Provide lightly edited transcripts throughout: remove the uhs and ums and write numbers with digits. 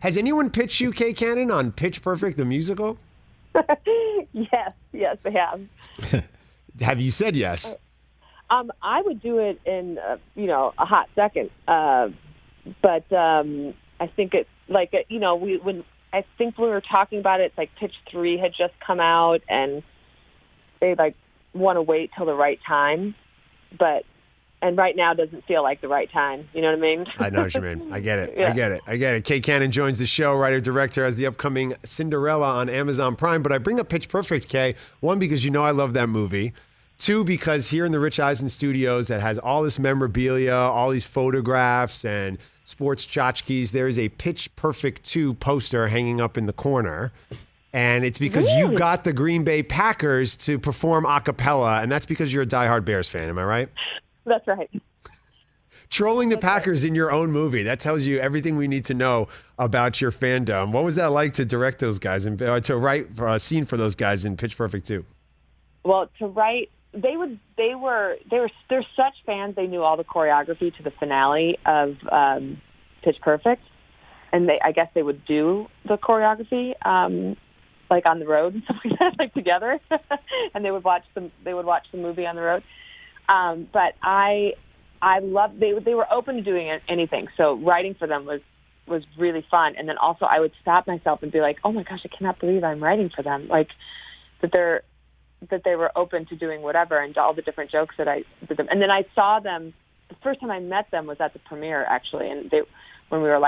Has anyone pitched you, Kay Cannon, on Pitch Perfect, the musical? Yes, they have. Have you said yes? I would do it in, a hot second. But I think it's like, I think when we were talking about it, it's like Pitch 3 had just come out, and they want to wait till the right time. And right now doesn't feel like the right time. You know what I mean? I know what you mean. I get it. Yeah. I get it. Kay Cannon joins the show, writer-director, as the upcoming Cinderella on Amazon Prime. But I bring up Pitch Perfect, Kay. One, because I love that movie. Two, because here in the Rich Eisen Studios that has all this memorabilia, all these photographs and sports tchotchkes, there is a Pitch Perfect 2 poster hanging up in the corner. And it's because you got the Green Bay Packers to perform a cappella, and that's because you're a diehard Bears fan. Am I right? That's right. Trolling the Packers in your own movie. That tells you everything we need to know about your fandom. What was that like to direct those guys and to write a scene for those guys in Pitch Perfect 2? Well, to write, they're such fans. They knew all the choreography to the finale of Pitch Perfect, and I guess they would do the choreography like on the road and stuff like that, like together, and they would watch the movie on the road. But I loved, they were open to doing anything. So writing for them was really fun. And then also I would stop myself and be like, oh my gosh, I cannot believe I'm writing for them. Like that they were open to doing whatever and all the different jokes that I did them. And then I saw them, the first time I met them was at the premiere actually. And when we were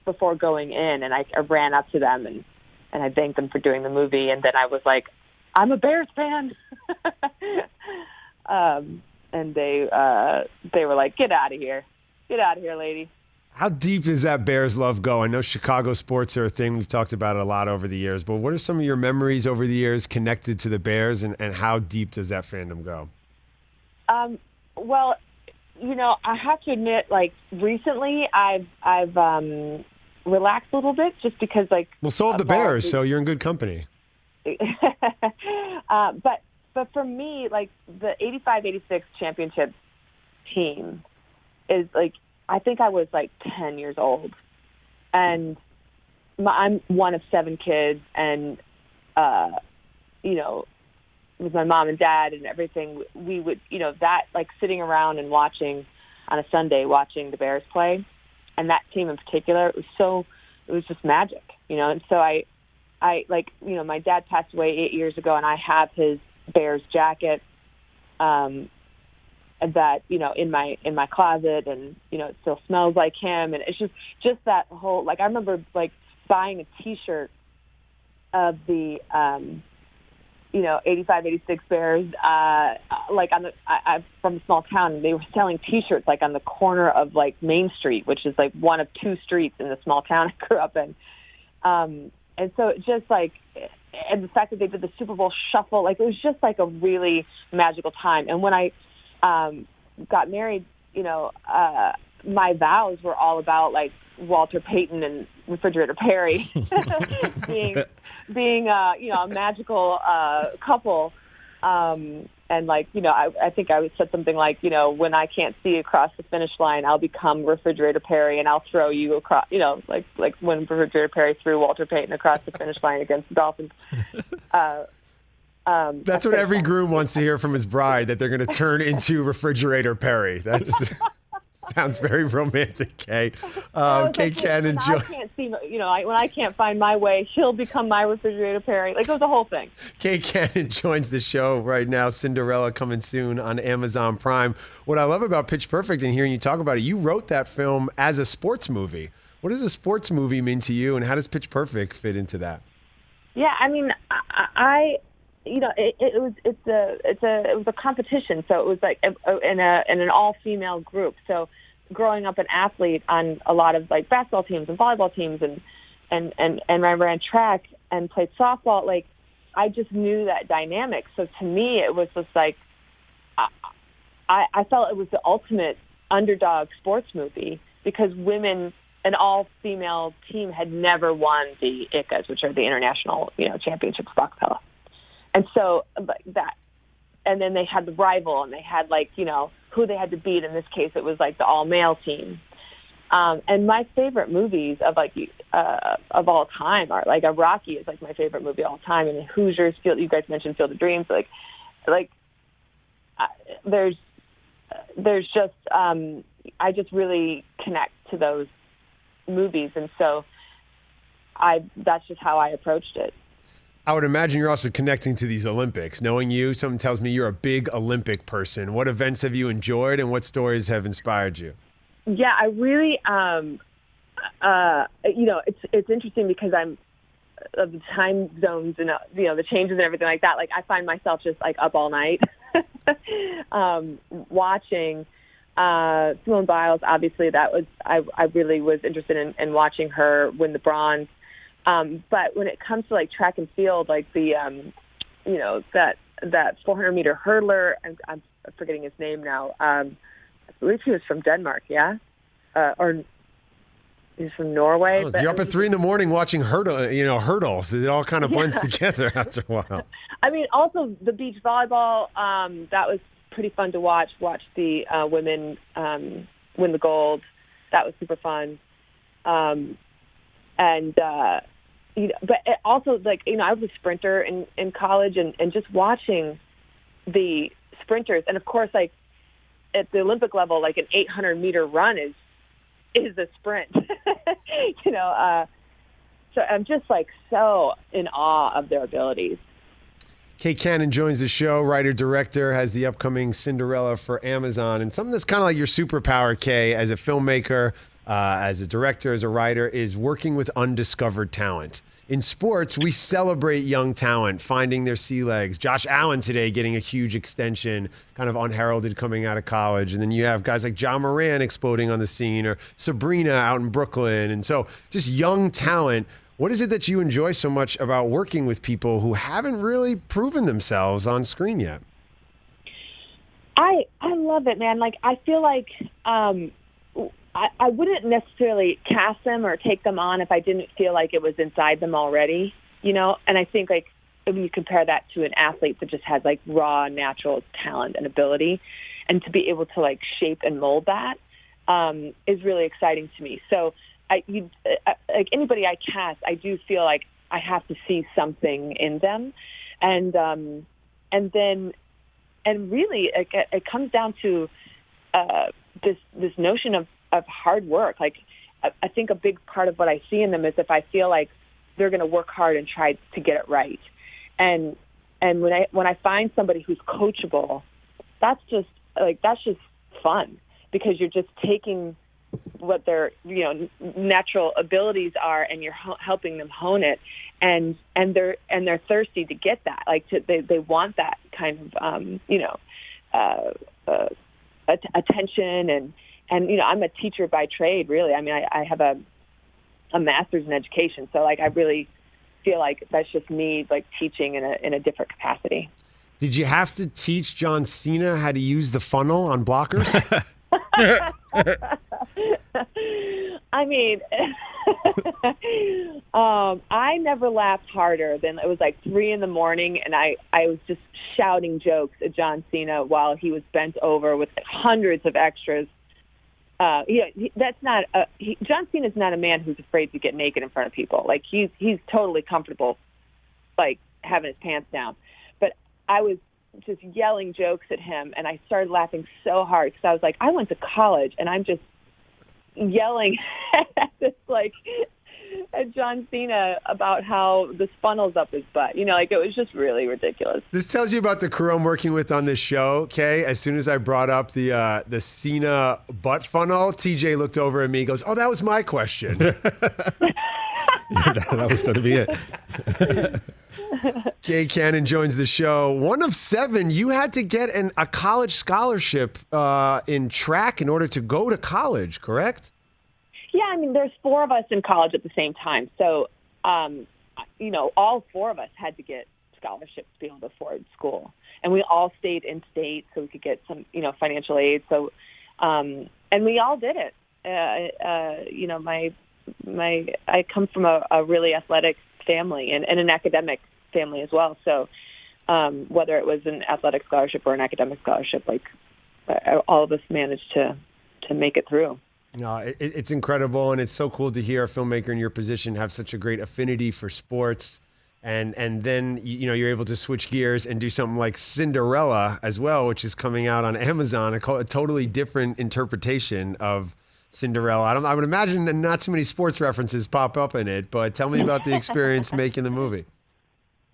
before going in, and I ran up to them and I thanked them for doing the movie. And then I was like, I'm a Bears fan. And they were like, get out of here, lady. How deep does that Bears love go? I know Chicago sports are a thing. We've talked about it a lot over the years, but what are some of your memories over the years connected to the Bears, and how deep does that fandom go? Well, I have to admit, recently I've relaxed a little bit just because Well, so have the Bears, so you're in good company. But for me, the 85-86 championship team is I think I was 10 years old, and I'm one of 7 kids, and with my mom and dad and everything, we would that sitting around and watching on a Sunday, watching the Bears play, and that team in particular, it was just magic, and so I my dad passed away 8 years ago, and I have his Bears jacket that in my closet, and it still smells like him, and it's just that whole I remember buying a T-shirt of the 85-86 Bears on the I'm from a small town, and they were selling T-shirts on the corner of Main Street, which is one of 2 streets in the small town I grew up in, and so it just and the fact that they did the Super Bowl shuffle, it was just a really magical time. And when I got married, my vows were all about Walter Payton and Refrigerator Perry being a magical couple. And I think I would said something when I can't see across the finish line, I'll become Refrigerator Perry and I'll throw you across, like when Refrigerator Perry threw Walter Payton across the finish line against the Dolphins. That's what every groom wants to hear from his bride, that they're going to turn into Refrigerator Perry. That's sounds very romantic, Kay. Kay Cannon. I can't see, when I can't find my way, he'll become my Refrigerator Perry. It was the whole thing. Kay Cannon joins the show right now. Cinderella coming soon on Amazon Prime. What I love about Pitch Perfect and hearing you talk about it, you wrote that film as a sports movie. What does a sports movie mean to you, and how does Pitch Perfect fit into that? Yeah, I mean, it was a competition, so it was in an all-female group. So growing up an athlete on a lot of basketball teams and volleyball teams, and I ran track and played softball, I just knew that dynamic. So to me, it was just I felt it was the ultimate underdog sports movie, because women, an all-female team, had never won the ICAs, which are the international championships of acapella. And so that, and then they had the rival, and they had who they had to beat. In this case, it was the all-male team. And my favorite movies of all time are like Rocky is like my favorite movie of all time, and Hoosiers. You guys mentioned Field of Dreams. There's just I just really connect to those movies, and so that's just how I approached it. I would imagine you're also connecting to these Olympics. Knowing you, something tells me you're a big Olympic person. What events have you enjoyed, and what stories have inspired you? Yeah, I really, it's interesting because I'm of the time zones and the changes and everything like that. Like I find myself just like up all night watching Simone Biles. Obviously, that was I really was interested in watching her win the bronze. But when it comes to like track and field, like the that 400-meter hurdler, I'm forgetting his name now. I believe he was from Denmark, yeah, or he's from Norway. Oh, you're up at 3 a.m. watching hurdles. It all kind of blends together after a while. I mean, also the beach volleyball. That was pretty fun to watch. Watch the women win the gold. That was super fun. But it also, like, I was a sprinter in college, and just watching the sprinters, and of course, like at the Olympic level, like an 800-meter run is a sprint. So I'm just like so in awe of their abilities. Kay Cannon joins the show, writer, director, has the upcoming Cinderella for Amazon. And something that's kind of like your superpower, Kay, as a filmmaker, as a director, as a writer, is working with undiscovered talent. In sports, we celebrate young talent finding their sea legs. Josh Allen today getting a huge extension, kind of unheralded coming out of college. And then you have guys like John Moran exploding on the scene, or Sabrina out in Brooklyn. And so just young talent. What is it that you enjoy so much about working with people who haven't really proven themselves on screen yet? I love it, man. Like, I feel like I wouldn't necessarily cast them or take them on if I didn't feel like it was inside them already, And I think, like, when you compare that to an athlete that just has, like, raw, natural talent and ability, and to be able to, like, shape and mold that is really exciting to me. So, like anybody I cast, I do feel like I have to see something in them, and really it comes down to this notion of hard work. Like I think a big part of what I see in them is if I feel like they're going to work hard and try to get it right, and when I find somebody who's coachable, that's just fun, because you're just taking what their natural abilities are, and you're helping them hone it, and they're thirsty to get that, like they want that kind of attention, and I'm a teacher by trade, really. I mean, I have a master's in education, so like I really feel like that's just me, like teaching in a different capacity. Did you have to teach John Cena how to use the funnel on blockers? I mean, I never laughed harder than it was like 3 a.m, and I was just shouting jokes at John Cena while he was bent over with hundreds of extras. That's not John Cena's not a man who's afraid to get naked in front of people. Like he's totally comfortable, like having his pants down. But I was just yelling jokes at him, and I started laughing so hard because I was like, I went to college, and I'm just yelling at this, like, at John Cena about how this funnel's up his butt. Like it was just really ridiculous. This tells you about the crew I'm working with on this show, Kay. As soon as I brought up the Cena butt funnel, TJ looked over at me and goes, "Oh, that was my question." That was going to be it. Kay Cannon joins the show. One of 7, you had to get a college scholarship in track in order to go to college, correct? Yeah, I mean, there's 4 of us in college at the same time. So, all 4 of us had to get scholarships to be able to afford school. And we all stayed in state so we could get some, financial aid. So, and we all did it. I come from a really athletic family and an academic family as well. So whether it was an athletic scholarship or an academic scholarship, like all of us managed to make it through. No, it's incredible, and it's so cool to hear a filmmaker in your position have such a great affinity for sports, and then you're able to switch gears and do something like Cinderella as well, which is coming out on Amazon, a totally different interpretation of Cinderella. I would imagine that not too many sports references pop up in it, but tell me about the experience making the movie.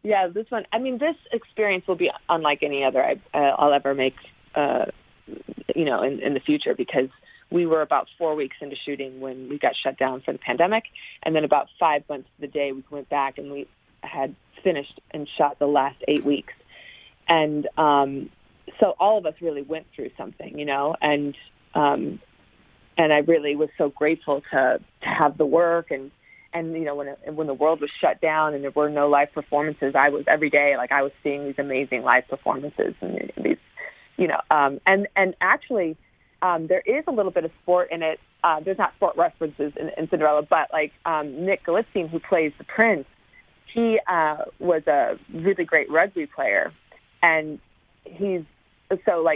Yeah, this one. I mean, this experience will be unlike any other I'll ever make, in the future, because we were about 4 weeks into shooting when we got shut down for the pandemic, and then about 5 months to the day we went back and we had finished and shot the last 8 weeks, and so all of us really went through something, and I really was so grateful to have the work and when the world was shut down and there were no live performances, I was every day I was seeing these amazing live performances and these, and actually. There is a little bit of sport in it. There's not sport references in Cinderella, but Nick Galitzine, who plays the prince, he was a really great rugby player, and he's so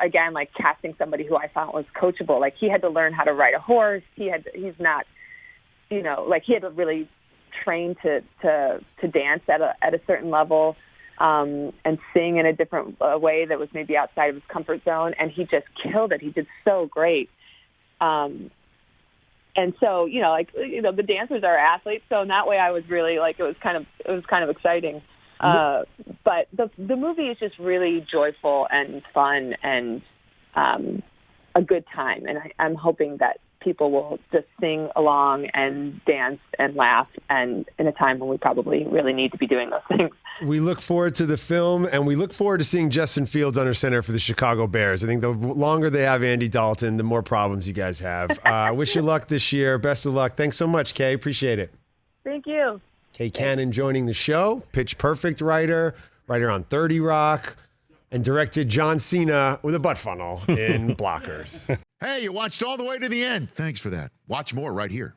again casting somebody who I thought was coachable. He had to learn how to ride a horse. He's not, he had to really train to dance at a certain level. And sing in a different way that was maybe outside of his comfort zone, and he just killed it. He did so great. And so, the dancers are athletes, so in that way I was really it was kind of exciting. But the movie is just really joyful and fun and a good time, and I'm hoping that people will just sing along and dance and laugh, and in a time when we probably really need to be doing those things. We look forward to the film, and we look forward to seeing Justin Fields under center for the Chicago Bears. I think the longer they have Andy Dalton, the more problems you guys have. Wish you luck this year. Best of luck. Thanks so much, Kay. Appreciate it. Thank you. Kay Cannon joining the show, Pitch Perfect writer on 30 Rock, and directed John Cena with a butt funnel in Blockers. Hey, you watched all the way to the end. Thanks for that. Watch more right here.